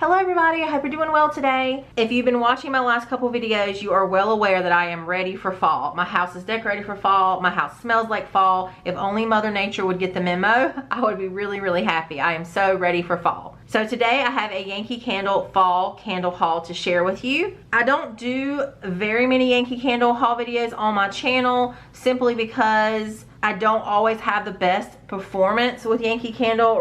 Hello everybody, I hope you're doing well today. If you've been watching my last couple videos, you are well aware that I am ready for fall. My house is decorated for fall. My house smells like fall. If only Mother Nature would get the memo, I would be really happy. I am so ready for fall. So today I have a Yankee Candle fall candle haul to share with you. I don't do very many Yankee Candle haul videos on my channel simply because I don't always have the best performance with Yankee Candle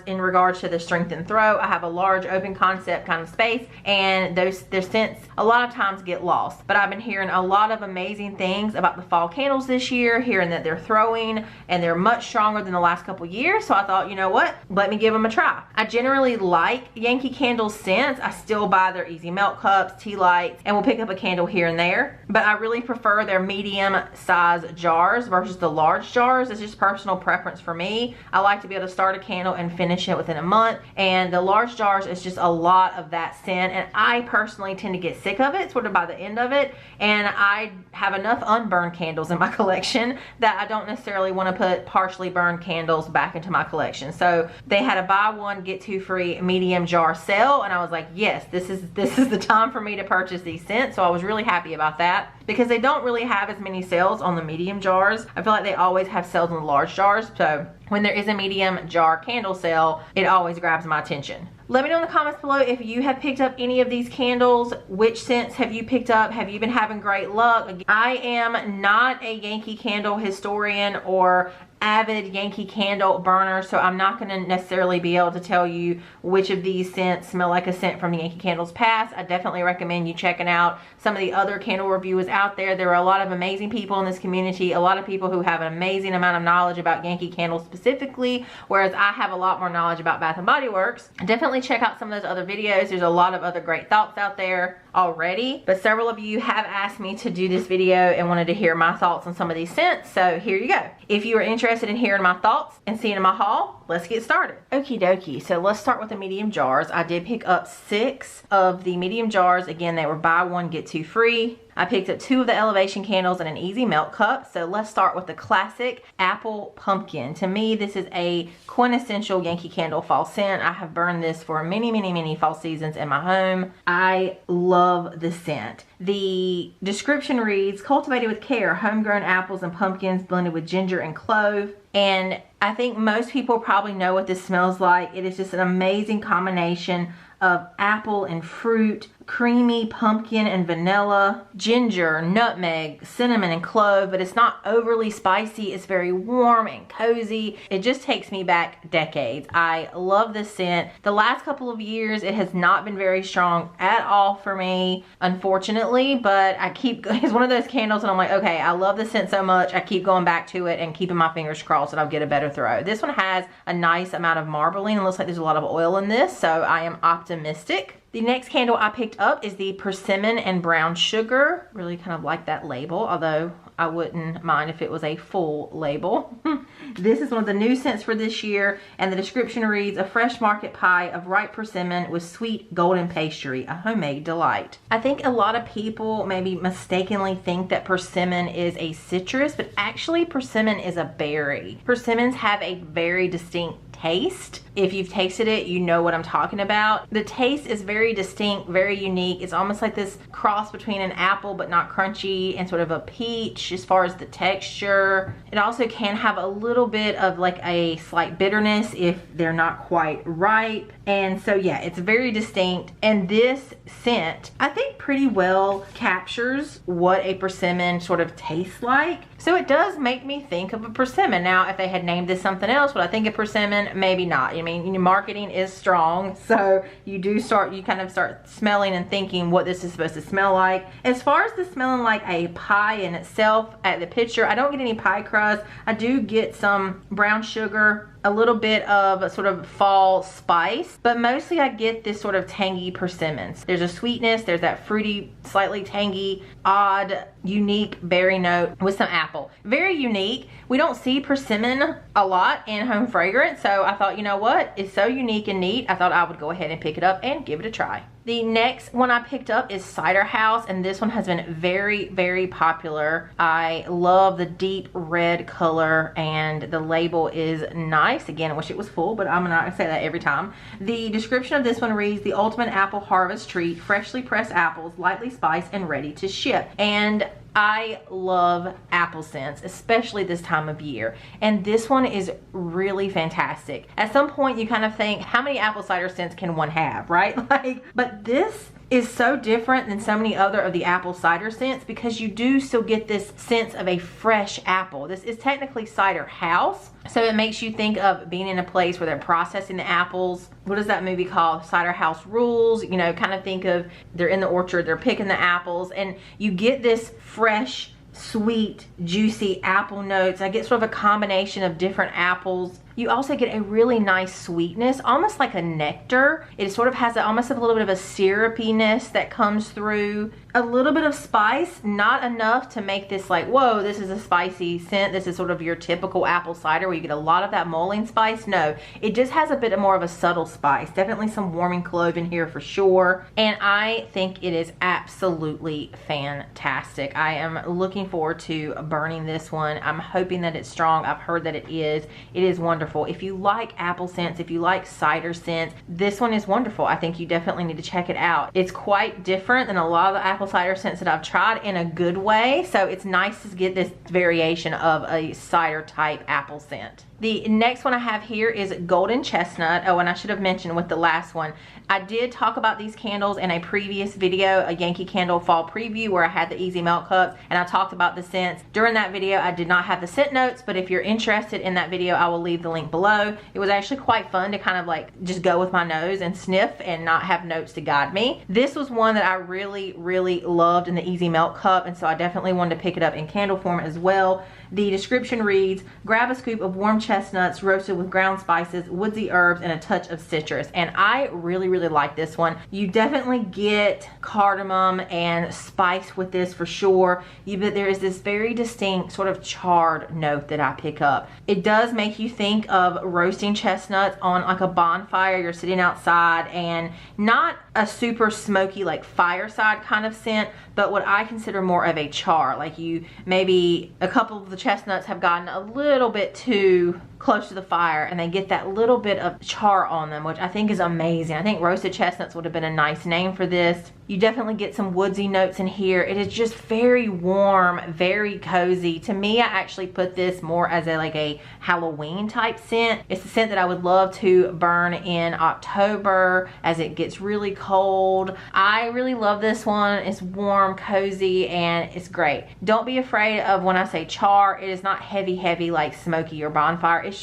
in regards to the strength and throw. I have a large open concept kind of space, and their scents a lot of times get lost. But I've been hearing a lot of amazing things about the fall candles this year, hearing that they're throwing and they're much stronger than the last couple years. So I thought, you know what, let me give them a try. I generally like Yankee Candle scents. I still buy their easy melt cups, tea lights, and will pick up a candle here and there. But I really prefer their medium size jars versus the large jars. It's just personal preference for me. I like to be able to start a candle and finish it within a month, and the large jars is just a lot of that scent, and I personally tend to get sick of it sort of by the end of it, and I have enough unburned candles in my collection that I don't necessarily want to put partially burned candles back into my collection. So they had a buy one get two free medium jar sale, and I was like, yes, this is the time for me to purchase these scents. So I was really happy about that, because they don't really have as many sales on the medium jars. I feel like they always have sales on the large jars, so when there is a medium jar candle sale, it always grabs my attention. Let me know in the comments below if you have picked up any of these candles. Which scents have you picked up? Have you been having great luck? I am not a Yankee Candle historian or avid Yankee Candle burner, so I'm not going to necessarily be able to tell you which of these scents smell like a scent from the Yankee Candles past. I definitely recommend you checking out some of the other candle reviewers out there. There are a lot of amazing people in this community, a lot of people who have an amazing amount of knowledge about Yankee Candles specifically, whereas I have a lot more knowledge about Bath & Body Works. Definitely check out some of those other videos. There's a lot of other great thoughts out there already, but several of you have asked me to do this video and wanted to hear my thoughts on some of these scents, so here you go. If you are interested in hearing my thoughts and seeing my haul, let's get started. Okie dokie, so let's start with the medium jars. I did pick up 6 of the medium jars. Again, they were buy one get two free. I picked up 2 of the elevation candles and an easy melt cup. So let's start with the classic apple pumpkin. To me, this is a quintessential Yankee Candle fall scent. I have burned this for many fall seasons in my home. I love the scent. The description reads, cultivated with care, homegrown apples and pumpkins blended with ginger and clove. And I think most people probably know what this smells like. It is just an amazing combination of apple and fruit, creamy pumpkin and vanilla, ginger, nutmeg, cinnamon, and clove, but it's not overly spicy. It's very warm and cozy. It just takes me back decades. I love this scent. The last couple of years, it has not been very strong at all for me, unfortunately, but it's one of those candles and I'm like, okay, I love the scent so much, I keep going back to it and keeping my fingers crossed that I'll get a better throw. This one has a nice amount of marbling. It looks like there's a lot of oil in this, so I am optimistic. The next candle I picked up is the Persimmon and Brown Sugar. Really kind of like that label, although I wouldn't mind if it was a full label. This is one of the new scents for this year, and the description reads, a fresh market pie of ripe persimmon with sweet golden pastry, a homemade delight. I think a lot of people maybe mistakenly think that persimmon is a citrus, but actually persimmon is a berry. Persimmons have a very distinct taste. If you've tasted it, you know what I'm talking about. The taste is very distinct, very unique. It's almost like this cross between an apple but not crunchy and sort of a peach as far as the texture. It also can have a little bit of like a slight bitterness if they're not quite ripe. And so yeah, it's very distinct. And this scent, I think, pretty well captures what a persimmon sort of tastes like. So it does make me think of a persimmon. Now, if they had named this something else, would I think a persimmon? Maybe not. I mean, your marketing is strong, so you kind of start smelling and thinking what this is supposed to smell like. As far as the smelling like a pie in itself, at the picture, I don't get any pie crust. I do get some brown sugar, a little bit of a sort of fall spice, but mostly I get this sort of tangy persimmons. There's a sweetness, there's that fruity, slightly tangy, odd, unique berry note with some apple. Very unique. We don't see persimmon a lot in home fragrance, so I thought, you know what? It's so unique and neat, I thought I would go ahead and pick it up and give it a try. The next one I picked up is CiderHouse, and this one has been very popular. I love the deep red color, and the label is nice. nice. Again, I wish it was full, but I'm not gonna say that every time. The description of this one reads, the ultimate apple harvest treat, freshly pressed apples, lightly spiced and ready to ship. And I love apple scents, especially this time of year. And this one is really fantastic. At some point you kind of think, how many apple cider scents can one have, right? But this is so different than so many other of the apple cider scents because you do still get this sense of a fresh apple. This is technically CiderHouse, so it makes you think of being in a place where they're processing the apples. What is that movie called? CiderHouse Rules. You know, kind of think of they're in the orchard, they're picking the apples, and you get this fresh, sweet, juicy apple notes. I get sort of a combination of different apples. You also get a really nice sweetness, almost like a nectar. It sort of has almost a little bit of a syrupiness that comes through. A little bit of spice, not enough to make this like, whoa, this is a spicy scent. This is sort of your typical apple cider where you get a lot of that mulling spice. No, it just has a bit more of a subtle spice. Definitely some warming clove in here for sure. And I think it is absolutely fantastic. I am looking forward to burning this one. I'm hoping that it's strong. I've heard that it is. It is wonderful. If you like apple scents, if you like cider scents, this one is wonderful. I think you definitely need to check it out. It's quite different than a lot of the apple cider scents that I've tried in a good way. So it's nice to get this variation of a cider type apple scent. The next one I have here is Golden Chestnut. Oh, and I should have mentioned with the last one, I did talk about these candles in a previous video, a Yankee Candle fall preview where I had the easy melt cups and I talked about the scents. During that video, I did not have the scent notes, but if you're interested in that video, I will leave the link below. It was actually quite fun to kind of like just go with my nose and sniff and not have notes to guide me. This was one that I really, really loved in the easy melt cup, and so I definitely wanted to pick it up in candle form as well. The description reads, grab a scoop of warm chestnuts roasted with ground spices, woodsy herbs, and a touch of citrus. And I really, really like this one. You definitely get cardamom and spice with this for sure. But there is this very distinct sort of charred note that I pick up. It does make you think of roasting chestnuts on like a bonfire. You're sitting outside, and not a super smoky like fireside kind of scent, but what I consider more of a char. Like you, maybe a couple of the chestnuts have gotten a little bit too close to the fire and they get that little bit of char on them, which I think is amazing. I think roasted chestnuts would have been a nice name for this. You definitely get some woodsy notes in here. It is just very warm, very cozy. To me, I actually put this more as a Halloween type scent. It's a scent that I would love to burn in October as it gets really cold. I really love this one. It's warm, cozy, and it's great. Don't be afraid of when I say char. It is not heavy like smoky or bonfire. It's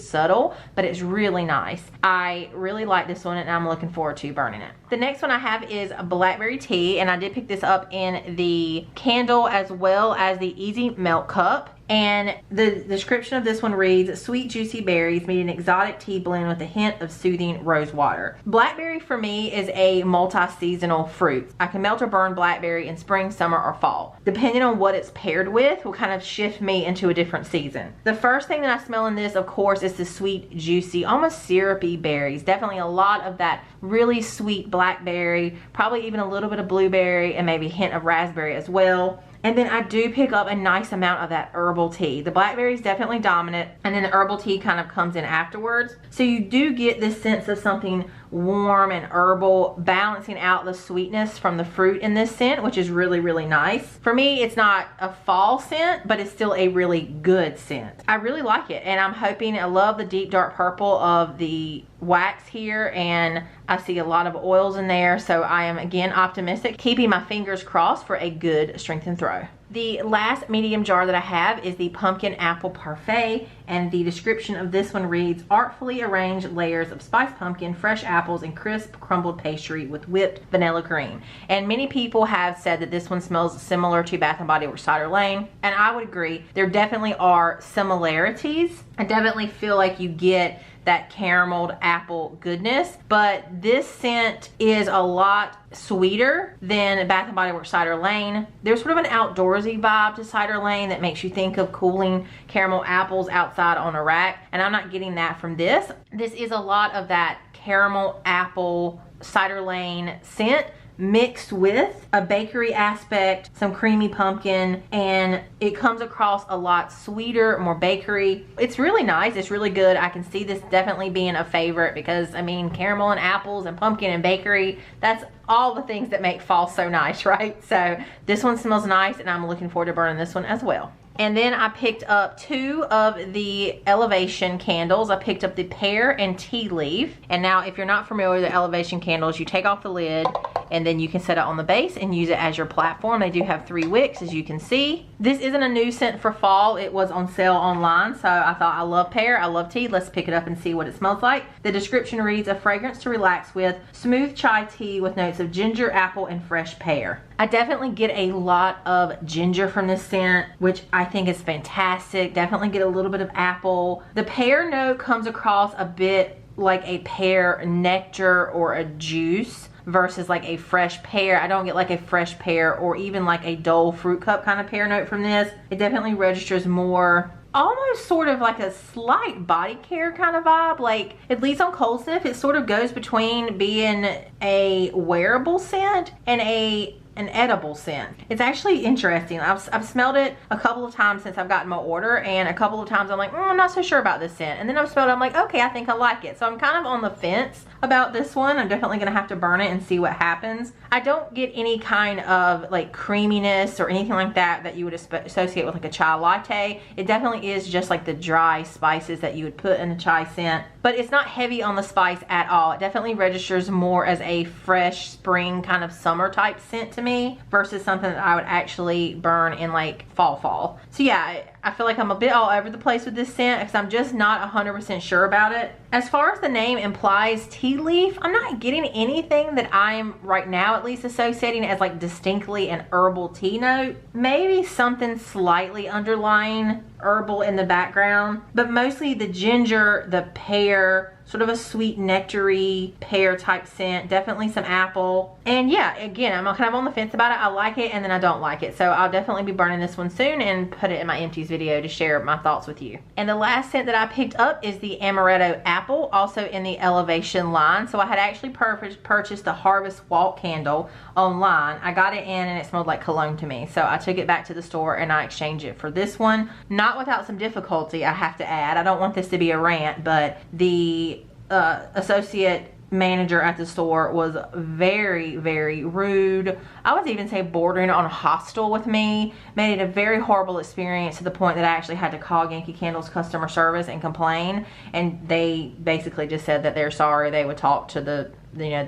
subtle, but it's really nice. I really like this one and I'm looking forward to burning it. The next one I have is Blackberry Tea, and I did pick this up in the candle as well as the easy melt cup. And the description of this one reads, sweet juicy berries meet an exotic tea blend with a hint of soothing rose water. Blackberry for me is a multi-seasonal fruit. I can melt or burn blackberry in spring, summer, or fall. Depending on what it's paired with will kind of shift me into a different season. The first thing that I smell in this, of course, is the sweet, juicy, almost syrupy berries. Definitely a lot of that really sweet blackberry, probably even a little bit of blueberry, and maybe a hint of raspberry as well. And then I do pick up a nice amount of that herbal tea. The blackberry is definitely dominant, and then the herbal tea kind of comes in afterwards. So you do get this sense of something warm and herbal, balancing out the sweetness from the fruit in this scent, which is really, really nice. For me, it's not a fall scent, but it's still a really good scent. I really like it, and I'm hoping, I love the deep dark purple of the wax here, and I see a lot of oils in there, so I am again optimistic, keeping my fingers crossed for a good strength and throw. The last medium jar that I have is the Pumpkin Apple Parfait, and the description of this one reads, artfully arranged layers of spiced pumpkin, fresh apples, and crisp crumbled pastry with whipped vanilla cream. And many people have said that this one smells similar to Bath & Body Works Cider Lane, and I would agree. There definitely are similarities. I definitely feel like you get that carameled apple goodness, but this scent is a lot sweeter than Bath & Body Works Cider Lane. There's sort of an outdoorsy vibe to Cider Lane that makes you think of cooling caramel apples outside on a rack, and I'm not getting that from this. This is a lot of that caramel apple Cider Lane scent mixed with a bakery aspect, some creamy pumpkin, and it comes across a lot sweeter, more bakery. It's really nice. It's really good. I can see this definitely being a favorite because, I mean, caramel and apples and pumpkin and bakery, that's all the things that make fall so nice, right? So this one smells nice, and I'm looking forward to burning this one as well. And then I picked up 2 of the elevation candles. I picked up the Pear and Tea Leaf. And now if you're not familiar with the elevation candles, you take off the lid and then you can set it on the base and use it as your platform. They do have 3 wicks, as you can see. This isn't a new scent for fall. It was on sale online, so I thought, I love pear, I love tea. Let's pick it up and see what it smells like. The description reads, a fragrance to relax with, smooth chai tea with notes of ginger, apple, and fresh pear. I definitely get a lot of ginger from this scent, which I think is fantastic. Definitely get a little bit of apple. The pear note comes across a bit like a pear nectar or a juice versus like a fresh pear. I don't get like a fresh pear or even like a Dole fruit cup kind of pear note from this. It definitely registers more almost sort of like a slight body care kind of vibe. Like, at least on cold sniff, it sort of goes between being a wearable scent and an edible scent. It's actually interesting. I've smelled it a couple of times since I've gotten my order, and a couple of times I'm like, I'm not so sure about this scent. And then I've smelled it, I'm like, okay, I think I like it. So I'm kind of on the fence about this one. I'm definitely gonna have to burn it and see what happens. I don't get any kind of like creaminess or anything like that you would associate with like a chai latte. It definitely is just like the dry spices that you would put in a chai scent, but it's not heavy on the spice at all. It definitely registers more as a fresh spring kind of summer type scent to me versus something that I would actually burn in like fall. So yeah, I feel like I'm a bit all over the place with this scent because I'm just not 100% sure about it. As far as the name implies, tea leaf, I'm not getting anything that I'm right now at least associating as like distinctly an herbal tea note. Maybe something slightly underlying herbal in the background, but mostly the ginger, the pear, sort of a sweet nectary pear type scent, definitely some apple. And yeah, again, I'm kind of on the fence about it. I like it and then I don't like it. So I'll definitely be burning this one soon and put it in my empties video to share my thoughts with you. And the last scent that I picked up is the Amaretto Apple, also in the Elevation line. So I had actually purchased the Harvest Walk candle online. I got it in and it smelled like cologne to me. So I took it back to the store and I exchanged it for this one. Not without some difficulty, I have to add. I don't want this to be a rant, but the associate manager at the store was very, very rude. I would even say bordering on hostile with me. Made it a very horrible experience to the point that I actually had to call Yankee Candle's customer service and complain, and they basically just said that they're sorry. They would talk to the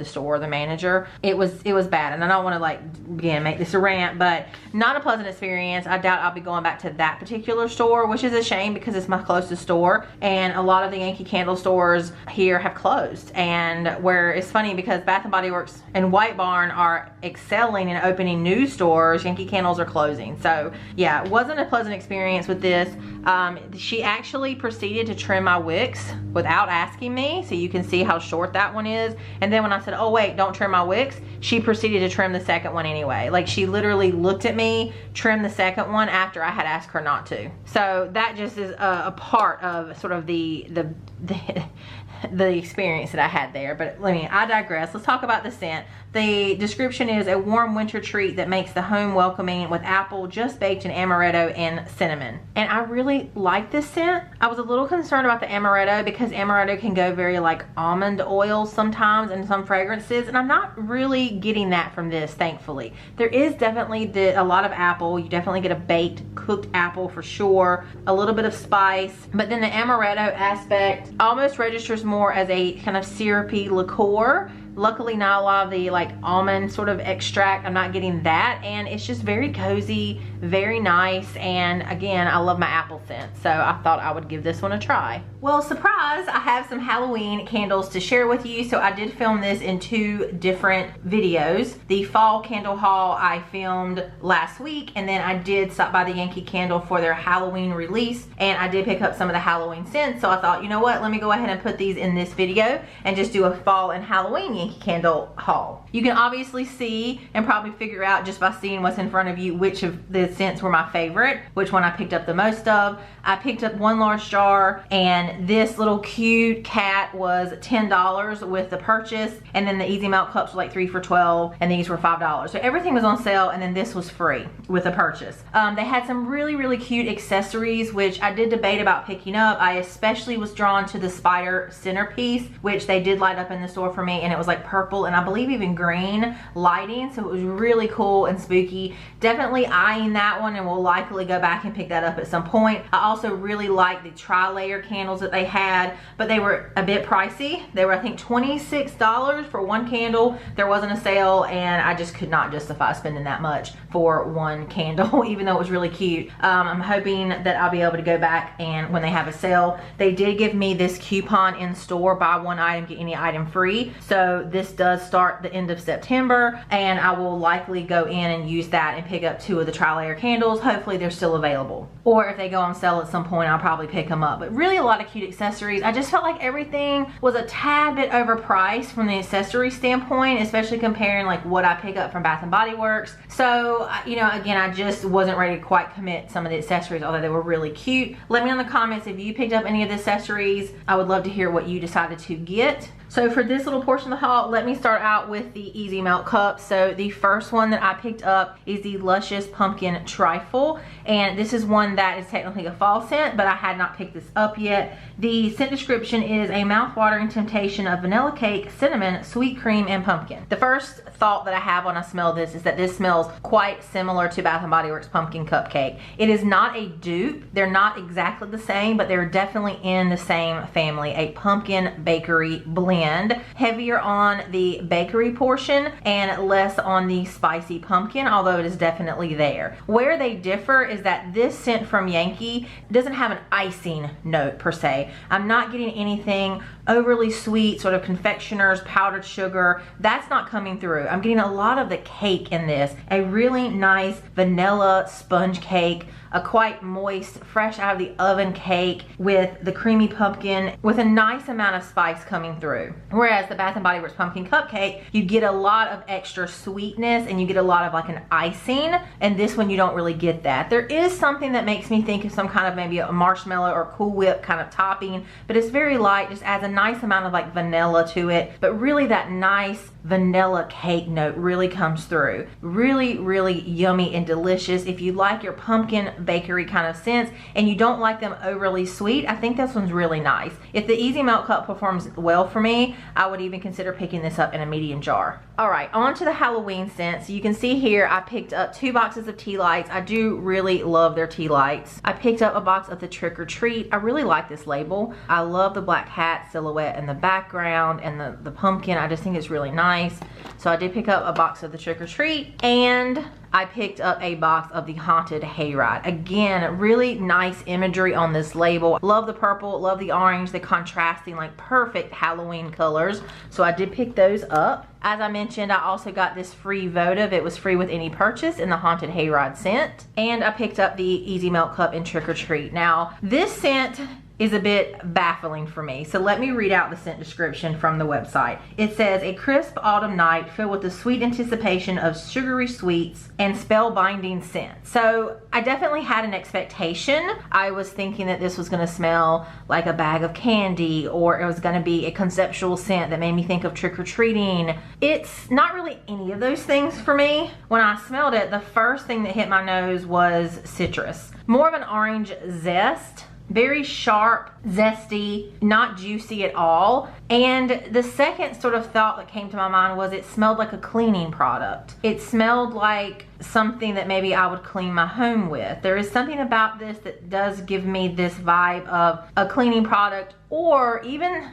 store, the manager. It was bad, and I don't want to like again make this a rant, but not a pleasant experience. I doubt I'll be going back to that particular store, which is a shame because it's my closest store, and a lot of the Yankee Candle stores here have closed. And where it's funny because Bath and Body Works and White Barn are excelling and opening new stores, Yankee Candles are closing. So yeah, it wasn't a pleasant experience with this. She actually proceeded to trim my wicks without asking me, so you can see how short that one is. And then when I said, oh wait, don't trim my wicks, she proceeded to trim the second one anyway. Like, she literally looked at me, trimmed the second one after I had asked her not to. So that just is a part of sort of the experience that I had there. But I digress. Let's talk about the scent. The description is a warm winter treat that makes the home welcoming with apple just baked in amaretto and cinnamon. And I really like this scent. I was a little concerned about the amaretto because amaretto can go very like almond oil sometimes in some fragrances, and I'm not really getting that from this, thankfully. There is definitely a lot of apple. You definitely get a baked, cooked apple for sure. A little bit of spice, but then the amaretto aspect almost registers more as a kind of syrupy liqueur. Luckily not a lot of the like almond sort of extract. I'm not getting that, and it's just very cozy, very nice. And again, I love my apple scent, so I thought I would give this one a try. Well, surprise, I have some Halloween candles to share with you. So I did film this in 2 different videos. The fall candle haul I filmed last week, and then I did stop by the Yankee Candle for their Halloween release, and I did pick up some of the Halloween scents. So I thought, you know what, let me go ahead and put these in this video and just do a fall and Halloween Yankee Candle haul. You can obviously see and probably figure out just by seeing what's in front of you which of the scents were my favorite, which one I picked up the most of. I picked up 1 large jar, and and this little cute cat was $10 with the purchase, and then the Easy Melt cups were like 3 for $12, and these were $5. So everything was on sale, and then this was free with the purchase. They had some really cute accessories, which I did debate about picking up. I especially was drawn to the spider centerpiece, which they did light up in the store for me, and it was like purple and I believe even green lighting, so it was really cool and spooky. Definitely eyeing that one, and will likely go back and pick that up at some point. I also really like the tri-layer candles that they had, but they were a bit pricey. They were, I think, $26 for one candle. There wasn't a sale, and I just could not justify spending that much for one candle, even though it was really cute. I'm hoping that I'll be able to go back, and when they have a sale, they did give me this coupon in store: buy one item, get any item free. So this does start the end of September, and I will likely go in and use that and pick up 2 of the tri-layer candles. Hopefully they're still available, or if they go on sale at some point, I'll probably pick them up. But really a lot of cute accessories. I just felt like everything was a tad bit overpriced from the accessory standpoint, especially comparing like what I pick up from Bath and Body Works. So you know, again, I just wasn't ready to quite commit some of the accessories, although they were really cute. Let me know in the comments if you picked up any of the accessories. I would love to hear what you decided to get. So for this little portion of the haul, let me start out with the Easy Melt cups. So the first one that I picked up is the Luscious Pumpkin Trifle, and this is one that is technically a fall scent, but I had not picked this up yet. The scent description is a mouth-watering temptation of vanilla cake, cinnamon, sweet cream, and pumpkin. The first thought that I have when I smell this is that this smells quite similar to Bath and Body Works Pumpkin Cupcake. It is not a dupe. They're not exactly the same, but they're definitely in the same family. A pumpkin bakery blend, heavier on the bakery portion and less on the spicy pumpkin, although it is definitely there. Where they differ is that this scent from Yankee doesn't have an icing note per se. I'm not getting anything overly sweet, sort of confectioner's powdered sugar. That's not coming through. I'm getting a lot of the cake in this. A really nice vanilla sponge cake, a quite moist, fresh out of the oven cake with the creamy pumpkin with a nice amount of spice coming through. Whereas the Bath and Body Works Pumpkin Cupcake, you get a lot of extra sweetness and you get a lot of like an icing, and this one you don't really get that. There is something that makes me think of some kind of maybe a marshmallow or Cool Whip kind of topping, but it's very light, just adds a nice amount of like vanilla to it, but really that nice vanilla cake note really comes through. Really yummy and delicious. If you like your pumpkin bakery kind of scents and you don't like them overly sweet, I think this one's really nice. If the Easy Melt cup performs well for me, I would even consider picking this up in a medium jar. All right, on to the Halloween scents. You can see here I picked up 2 boxes of tea lights. I do really love their tea lights. I picked up a box of the Trick or Treat. I really like this label. I love the black hat silhouette in the background and the pumpkin. I just think it's really nice. So I did pick up a box of the Trick or Treat, and I picked up a box of the Haunted Hayride. Again, really nice imagery on this label. Love the purple, love the orange, the contrasting, like perfect Halloween colors. So I did pick those up. As I mentioned, I also got this free votive. It was free with any purchase in the Haunted Hayride scent. And I picked up the Easy Melt cup in Trick or Treat. Now, this scent is a bit baffling for me. So let me read out the scent description from the website. It says, a crisp autumn night filled with the sweet anticipation of sugary sweets and spellbinding scent. So I definitely had an expectation. I was thinking that this was gonna smell like a bag of candy, or it was gonna be a conceptual scent that made me think of trick-or-treating. It's not really any of those things for me. When I smelled it, the first thing that hit my nose was citrus. More of an orange zest. Very sharp, zesty, not juicy at all. And the second sort of thought that came to my mind was it smelled like a cleaning product. It smelled like something that maybe I would clean my home with. There is something about this that does give me this vibe of a cleaning product, or even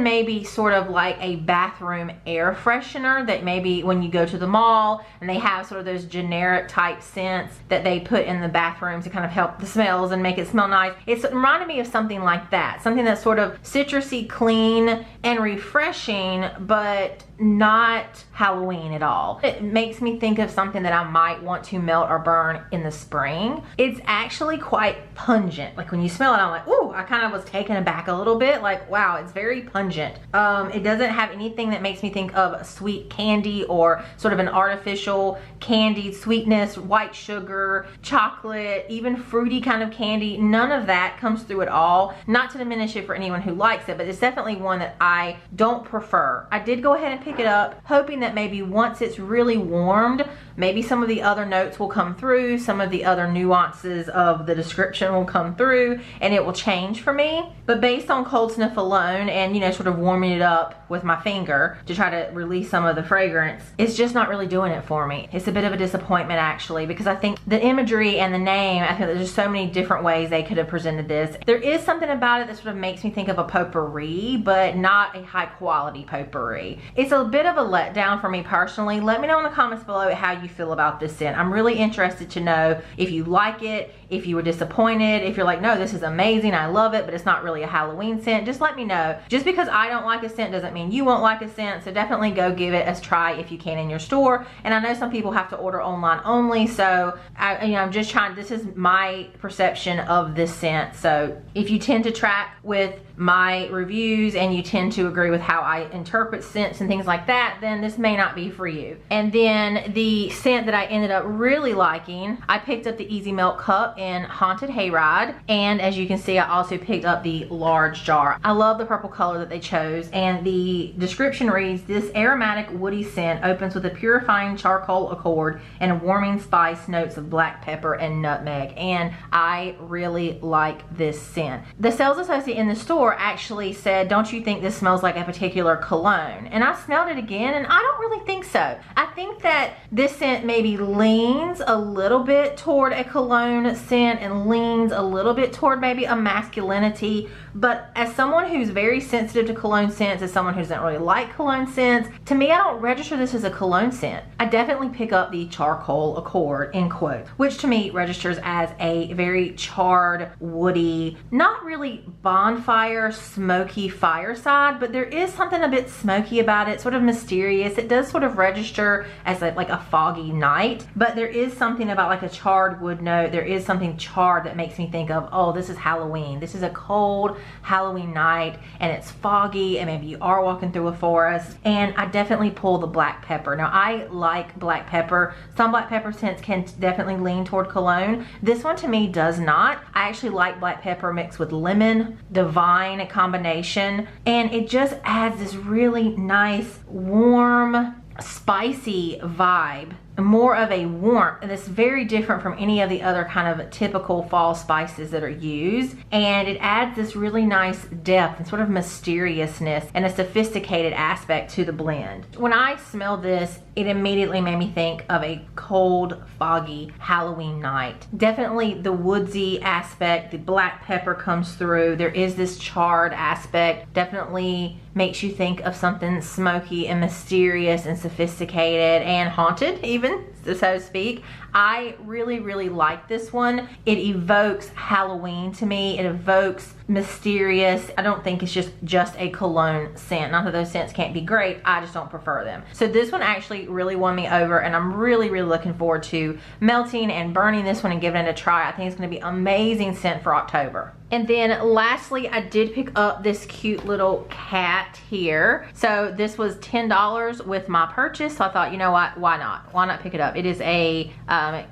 maybe sort of like a bathroom air freshener that maybe when you go to the mall and they have sort of those generic type scents that they put in the bathrooms to kind of help the smells and make it smell nice. It reminded me of something like that, something that's sort of citrusy, clean, and refreshing, but not Halloween at all. It makes me think of something that I might might want to melt or burn in the spring. It's actually quite pungent. Like when you smell it, I'm like, ooh, I kind of was taken aback a little bit. Like, wow, it's very pungent. It doesn't have anything that makes me think of sweet candy or sort of an artificial candied sweetness, white sugar, chocolate, even fruity kind of candy. None of that comes through at all. Not to diminish it for anyone who likes it, but it's definitely one that I don't prefer. I did go ahead and pick it up, hoping that maybe once it's really warmed, maybe some of the other notes will come through, some of the other nuances of the description will come through, and it will change for me. But based on cold sniff alone and, you know, sort of warming it up with my finger to try to release some of the fragrance, it's just not really doing it for me. It's a bit of a disappointment actually, because I think the imagery and the name, I think there's so many different ways they could have presented this. There is something about it that sort of makes me think of a potpourri, but not a high quality potpourri. It's a bit of a letdown for me personally. Let me know in the comments below how you feel about this scent. I'm really interested to know if you like it, if you were disappointed, if you're like, no, this is amazing, I love it, but it's not really a Halloween scent. Just let me know. Just because I don't like a scent doesn't mean you won't like a scent, so definitely go give it a try if you can in your store. And I know some people have to order online only, so I'm just trying, this is my perception of this scent. So if you tend to track with my reviews and you tend to agree with how I interpret scents and things like that, then this may not be for you. And then the scent that I ended up really liking, I picked up the Easy Melt Cup in Haunted Hayride, and as you can see, I also picked up the large jar. I love the purple color that they chose, and the description reads, this aromatic woody scent opens with a purifying charcoal accord and warming spice notes of black pepper and nutmeg, and I really like this scent. The sales associate in the store actually said, don't you think this smells like a particular cologne? And I smelled it again, and I don't really think so. I think that this scent maybe leans a little bit toward a cologne scent and leans a little bit toward maybe a masculinity, but as someone who's very sensitive to cologne scents, as someone who doesn't really like cologne scents, to me, I don't register this as a cologne scent. I definitely pick up the charcoal accord, in quotes, which to me registers as a very charred, woody, not really bonfire, smoky fireside, but there is something a bit smoky about it, sort of mysterious. It does sort of register as like a foggy night, but there is something about like a charred wood note. There is something charred that makes me think of, oh, this is Halloween. This is a cold Halloween night and it's foggy and maybe you are walking through a forest. And I definitely pull the black pepper. Now I like black pepper. Some black pepper scents can definitely lean toward cologne. This one to me does not. I actually like black pepper mixed with lemon, divine combination, and it just adds this really nice, warm, spicy vibe, more of a warmth, and it's very different from any of the other kind of typical fall spices that are used, and it adds this really nice depth and sort of mysteriousness and a sophisticated aspect to the blend. When I smell this, it immediately made me think of a cold, foggy Halloween night. Definitely the woodsy aspect, the black pepper comes through. There is this charred aspect, definitely makes you think of something smoky and mysterious and sophisticated and haunted even, so to speak. I really, really like this one. It evokes Halloween to me. It evokes mysterious. I don't think it's just a cologne scent. Not that those scents can't be great, I just don't prefer them. So this one actually really won me over, and I'm really, really looking forward to melting and burning this one and giving it a try. I think it's gonna be amazing scent for October. And then lastly, I did pick up this cute little cat here. So this was $10 with my purchase. So I thought, you know what, why not? Why not pick it up? It is a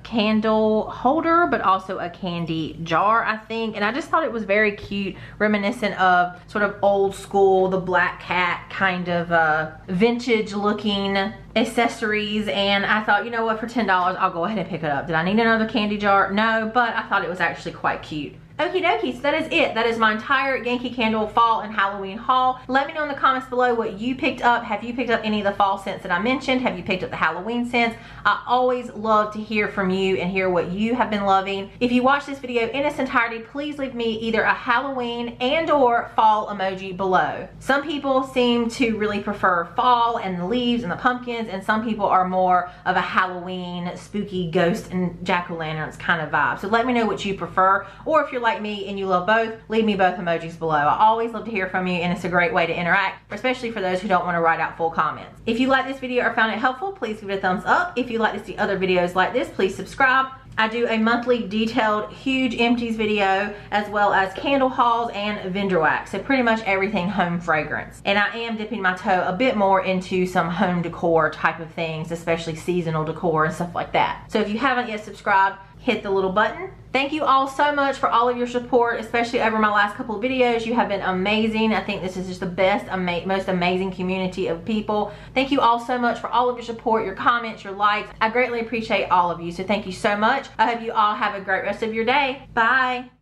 candle holder, but also a candy jar, I think. And I just thought it was very cute, reminiscent of sort of old school, the black cat kind of vintage looking accessories. And I thought, you know what, for $10, I'll go ahead and pick it up. Did I need another candy jar? No, but I thought it was actually quite cute. Okie dokie, so that is it. That is my entire Yankee Candle fall and Halloween haul. Let me know in the comments below what you picked up. Have you picked up any of the fall scents that I mentioned? Have you picked up the Halloween scents? I always love to hear from you and hear what you have been loving. If you watch this video in its entirety, please leave me either a Halloween and or fall emoji below. Some people seem to really prefer fall and the leaves and the pumpkins, and some people are more of a Halloween spooky ghost and jack-o'-lanterns kind of vibe. So let me know what you prefer, or if you're like like me and you love both, leave me both emojis below. I always love to hear from you, and it's a great way to interact, especially for those who don't want to write out full comments. If you like this video or found it helpful, please give it a thumbs up. If you'd like to see other videos like this, please subscribe. I do a monthly detailed huge empties video, as well as candle hauls and vendor wax, so pretty much everything home fragrance. And I am dipping my toe a bit more into some home decor type of things, especially seasonal decor and stuff like that. So if you haven't yet subscribed, hit the little button. Thank you all so much for all of your support, especially over my last couple of videos. You have been amazing. I think this is just the best, most amazing community of people. Thank you all so much for all of your support, your comments, your likes. I greatly appreciate all of you, so thank you so much. I hope you all have a great rest of your day. Bye.